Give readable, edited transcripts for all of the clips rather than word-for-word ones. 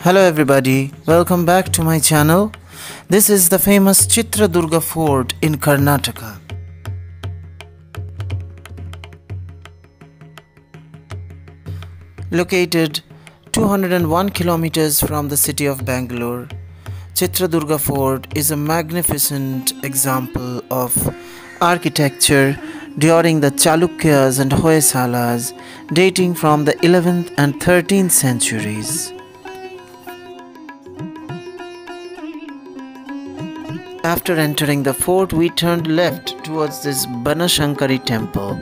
Hello everybody, welcome back to my channel. This is the famous Chitradurga Fort in Karnataka. Located 201 kilometers from the city of Bangalore, Chitradurga Fort is a magnificent example of architecture during the Chalukyas and Hoysalas dating from the 11th and 13th centuries. After entering the fort, we turned left towards this Banashankari temple.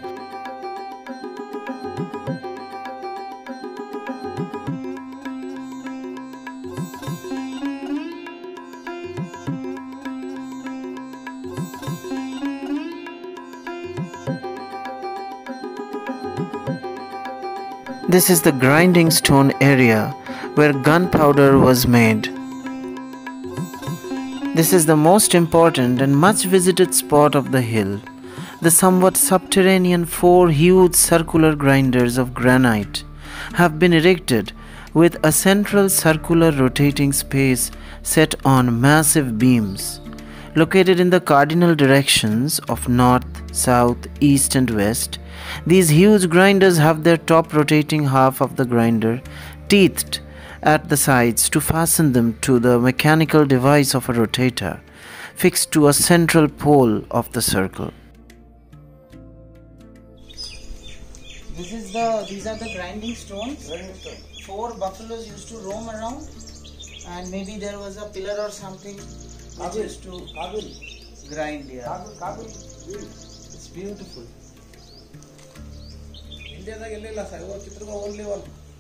This is the grinding stone area where gunpowder was made. This is the most important and much visited spot of the hill. The somewhat subterranean 4 huge circular grinders of granite have been erected with a central circular rotating space set on massive beams. Located in the cardinal directions of north, south, east and west, these huge grinders have their top rotating half of the grinder teethed at the sides to fasten them to the mechanical device of a rotator fixed to a central pole of the circle. These are the grinding stones. 4 buffaloes used to roam around, and maybe there was a pillar or something which used to grind here. It's beautiful.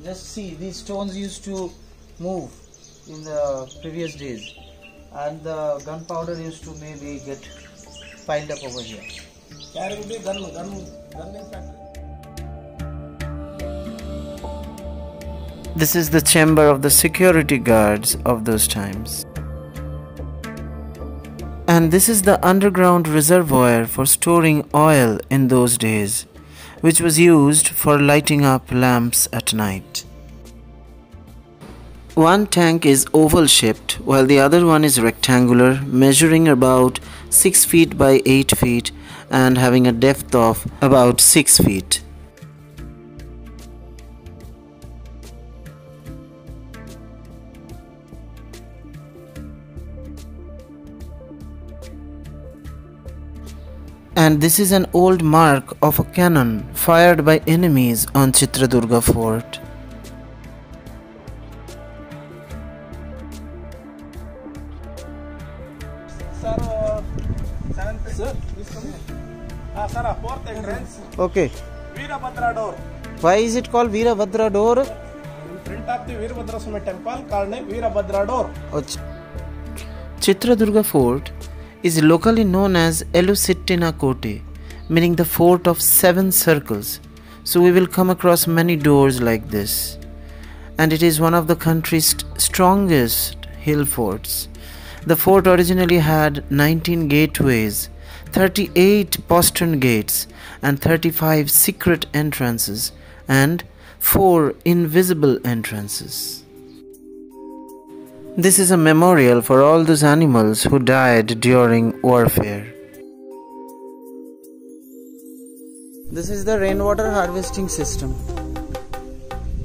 Just see, these stones used to move in the previous days, and the gunpowder used to maybe get piled up over here. This is the chamber of the security guards of those times. And this is the underground reservoir for storing oil in those days, which was used for lighting up lamps at night. One tank is oval shaped while the other one is rectangular, measuring about 6 feet by 8 feet and having a depth of about 6 feet. And this is an old mark of a cannon fired by enemies on Chitradurga Fort. Sir, fourth entrance. Okay. Veerabhadra door. Why is it called Veerabhadra door? In front of the Veerabhadra Swami temple called Veerabhadra door. Chitradurga Fort is locally known as Elusittina Kote, meaning the fort of 7 circles. So we will come across many doors like this. And it is one of the country's strongest hill forts. The fort originally had 19 gateways, 38 postern gates and 35 secret entrances and 4 invisible entrances. This is a memorial for all those animals who died during warfare. This is the rainwater harvesting system.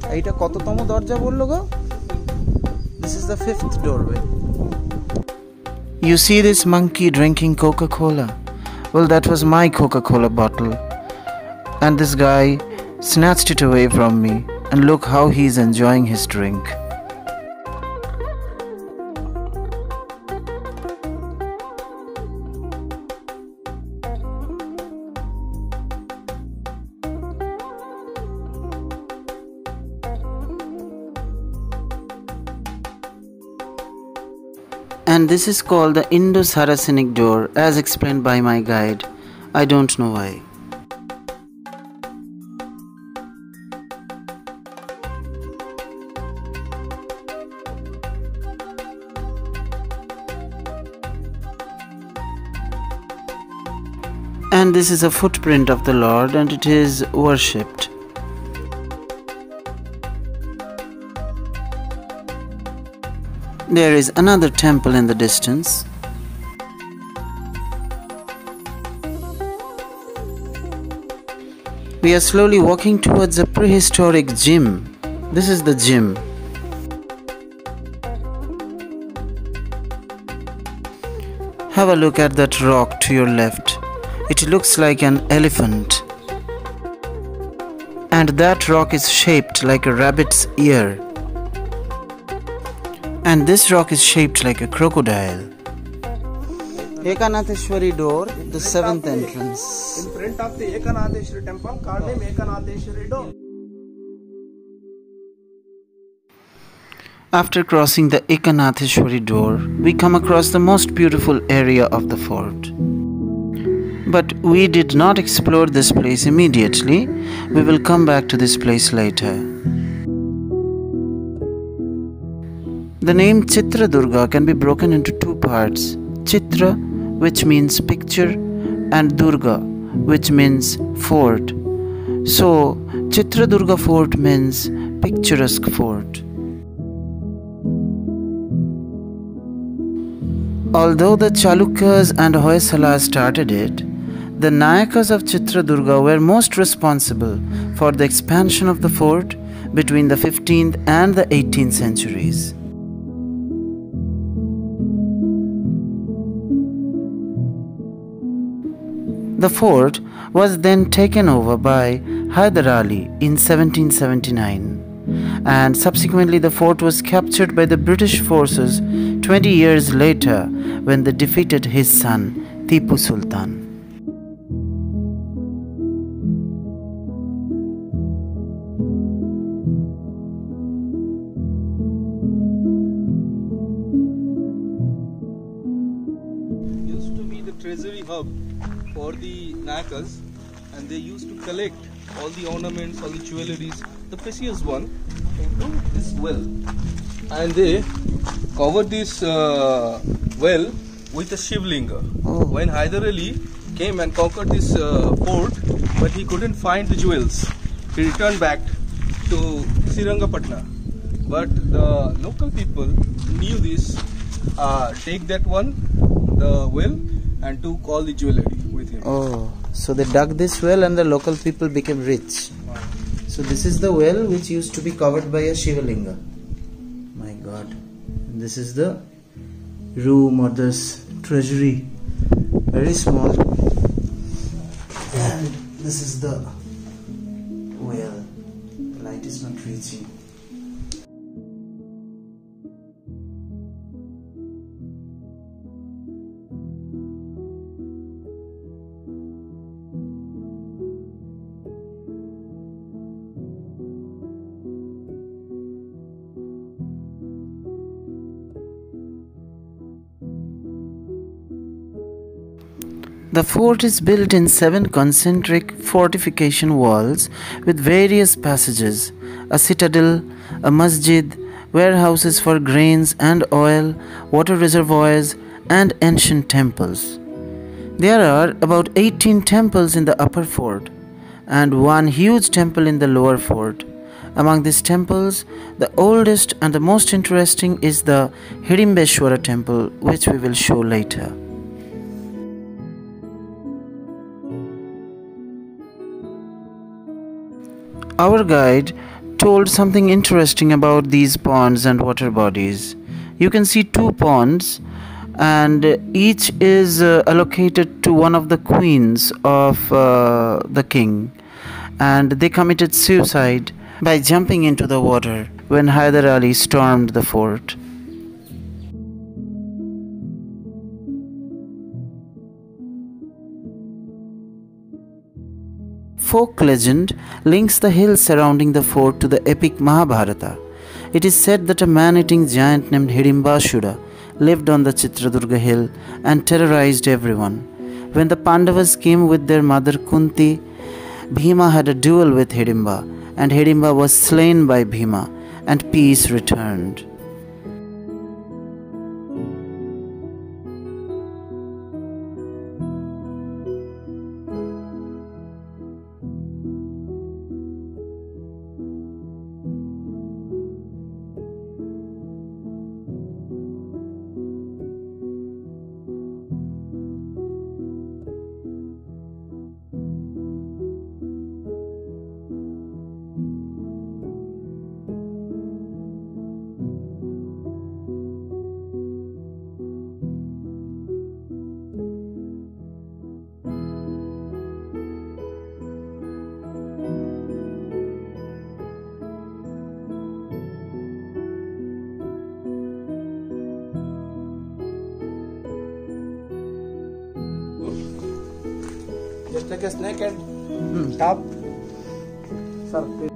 This is the 5th doorway. You see this monkey drinking Coca-Cola? Well, that was my Coca-Cola bottle. And this guy snatched it away from me. And look how he's enjoying his drink. And this is called the Indo-Saracenic door, as explained by my guide. I don't know why. And this is a footprint of the Lord, and it is worshipped. There is another temple in the distance. We are slowly walking towards a prehistoric gym. This is the gym. Have a look at that rock to your left. It looks like an elephant. And that rock is shaped like a rabbit's ear. And this rock is shaped like a crocodile. Ekanatheshwari door, the seventh entrance. In front of the Ekanatheshwari temple, called name Ekanatheshwari door. After crossing the Ekanatheshwari door, we come across the most beautiful area of the fort. But we did not explore this place immediately. We will come back to this place later. The name Chitradurga can be broken into two parts. Chitra, which means picture, and Durga, which means fort. So, Chitradurga Fort means picturesque fort. Although the Chalukyas and Hoysalas started it, the Nayakas of Chitradurga were most responsible for the expansion of the fort between the 15th and the 18th centuries. The fort was then taken over by Hyder Ali in 1779. And subsequently the fort was captured by the British forces 20 years later when they defeated his son Tipu Sultan. Used to be the treasury hub for the Nayakas, and they used to collect all the ornaments, all the jewelries, the precious one, into this well, and they covered this well with a shivlinga. Oh. When Hyder Ali came and conquered this fort, but he couldn't find the jewels, he returned back to Srirangapatna. But the local people knew this, take that one, the well, and took all the jewelry with him. Oh, so they dug this well and the local people became rich. So this is the well which used to be covered by a Shivalinga. My God. And this is the room or this treasury. Very small. And this is the well. The light is not reaching. The fort is built in 7 concentric fortification walls with various passages, a citadel, a masjid, warehouses for grains and oil, water reservoirs, and ancient temples. There are about 18 temples in the upper fort and one huge temple in the lower fort. Among these temples, the oldest and the most interesting is the Hidimbeshwara temple, which we will show later. Our guide told something interesting about these ponds and water bodies. You can see 2 ponds, and each is allocated to one of the queens of the king, and they committed suicide by jumping into the water when Hyder Ali stormed the fort. Folk legend links the hill surrounding the fort to the epic Mahabharata. It is said that a man-eating giant named Hidimbashura lived on the Chitradurga hill and terrorized everyone. When the Pandavas came with their mother Kunti, Bhima had a duel with Hidimba, and Hidimba was slain by Bhima, and peace returned. Just like a snake and top. Sir, please.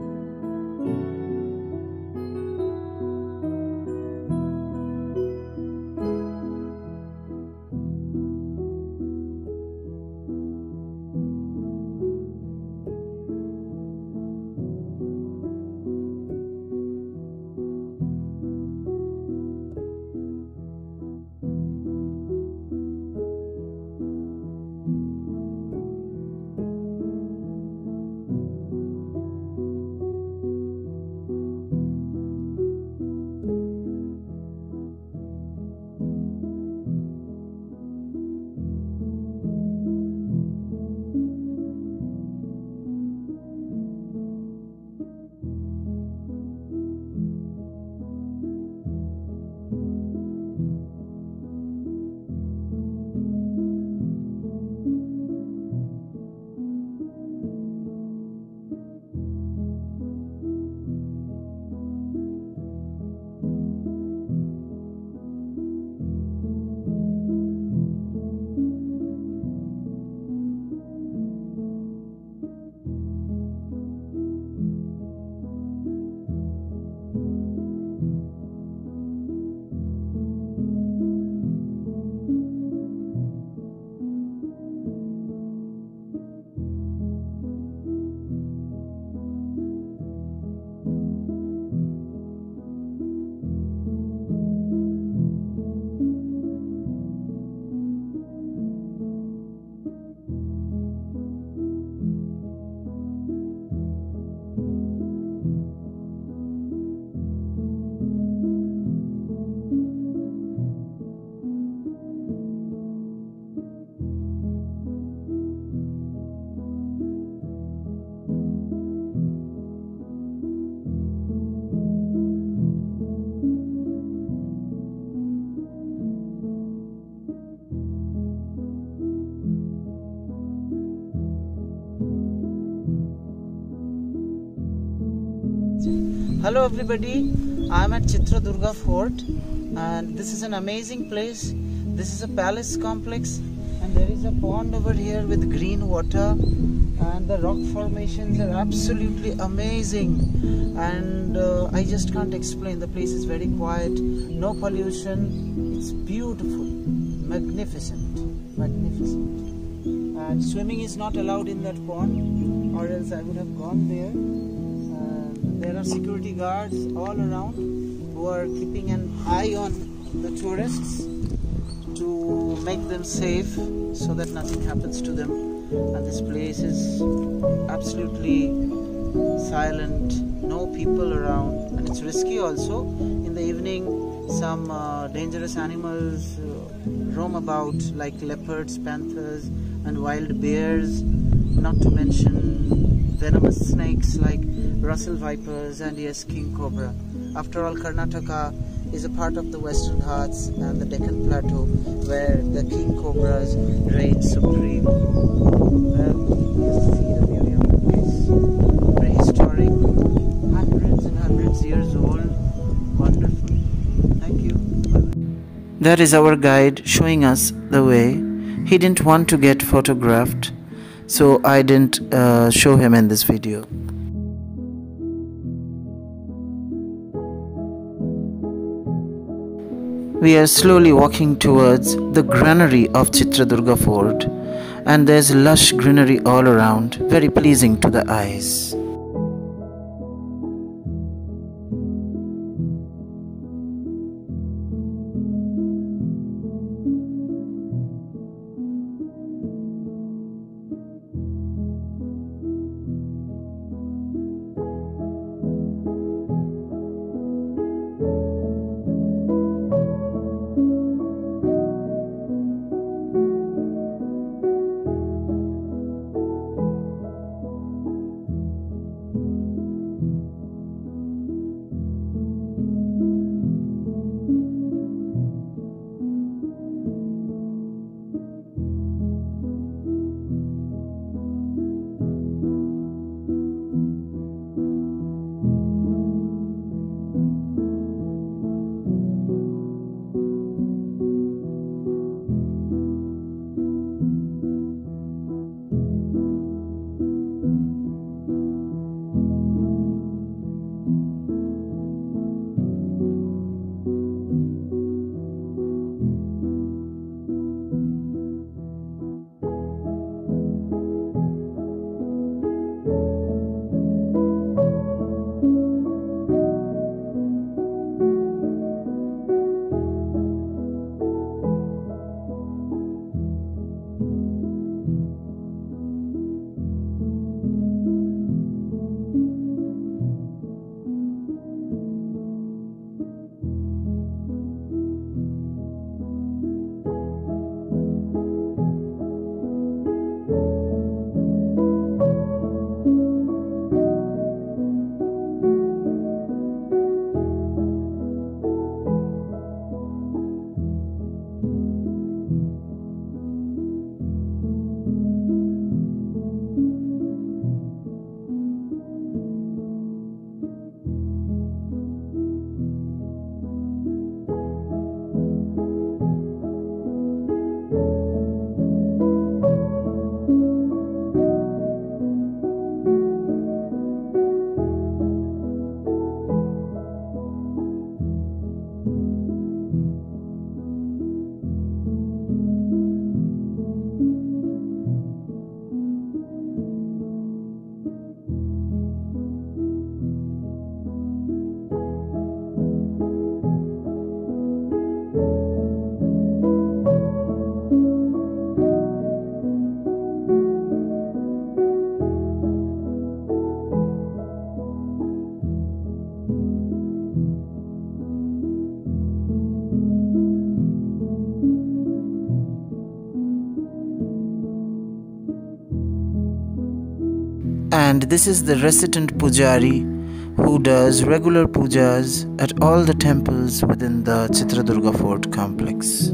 Hello everybody, I am at Chitradurga Fort and this is an amazing place. This is a palace complex and there is a pond over here with green water and the rock formations are absolutely amazing and I just can't explain. The place is very quiet, no pollution, it's beautiful, magnificent. And swimming is not allowed in that pond or else I would have gone there. There are security guards all around who are keeping an eye on the tourists to make them safe so that nothing happens to them. And this place is absolutely silent, no people around, and it's risky also. In the evening, some dangerous animals roam about like leopards, panthers, and wild bears, not to mention venomous snakes like Russell vipers and yes, king cobra. After all, Karnataka is a part of the Western Ghats and the Deccan Plateau where the king cobras reign supreme. Just see the beauty of the place. Prehistoric, hundreds and hundreds years old. Wonderful. Thank you. Bye-bye. That is our guide showing us the way. He didn't want to get photographed, so I didn't show him in this video. We are slowly walking towards the granary of Chitradurga Fort and there's lush greenery all around, very pleasing to the eyes. And this is the resident pujari who does regular pujas at all the temples within the Chitradurga Fort complex.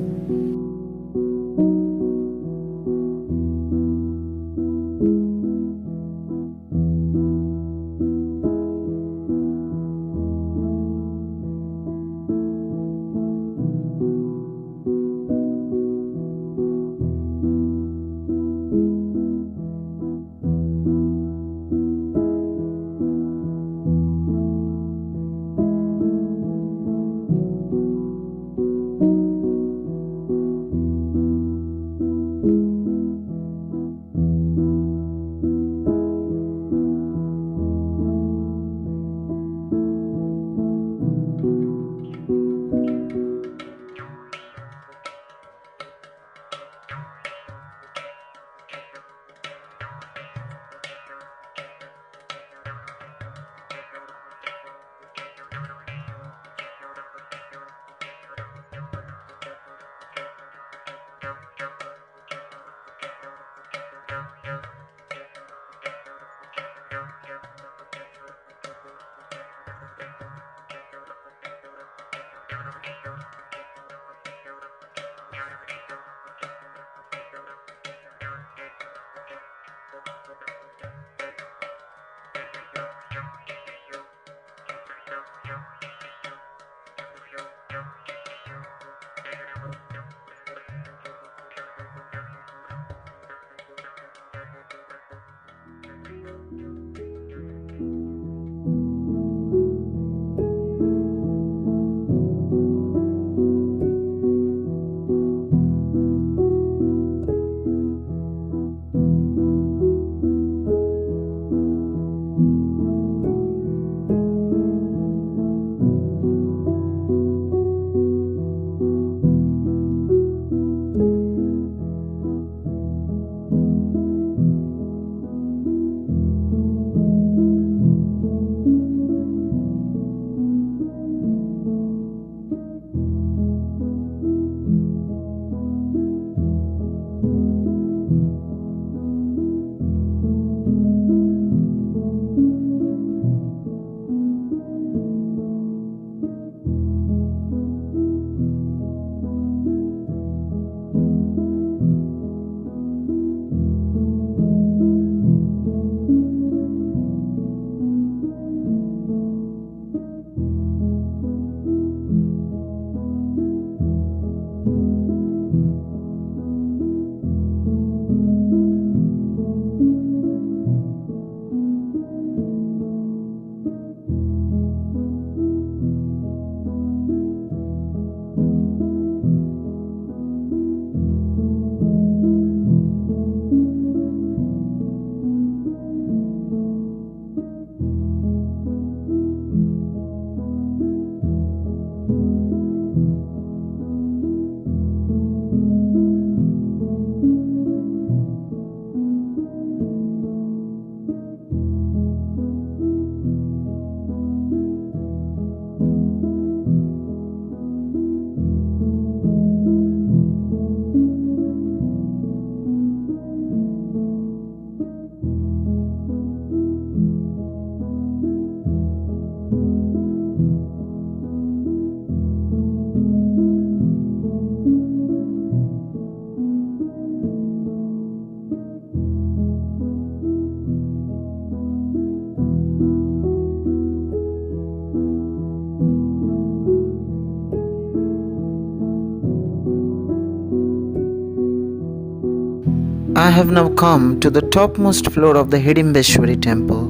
I have now come to the topmost floor of the Hidimbeshwari temple,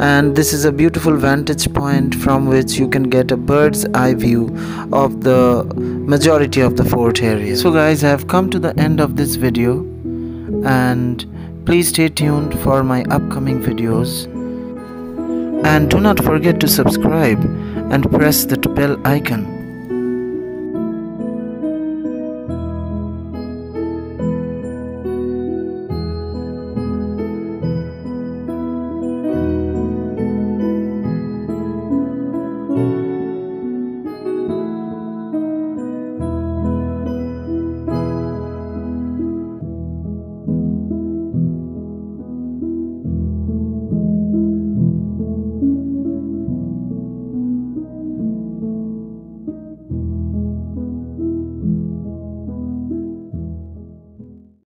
and this is a beautiful vantage point from which you can get a bird's eye view of the majority of the fort area. So guys, I have come to the end of this video, and please stay tuned for my upcoming videos, and do not forget to subscribe and press that bell icon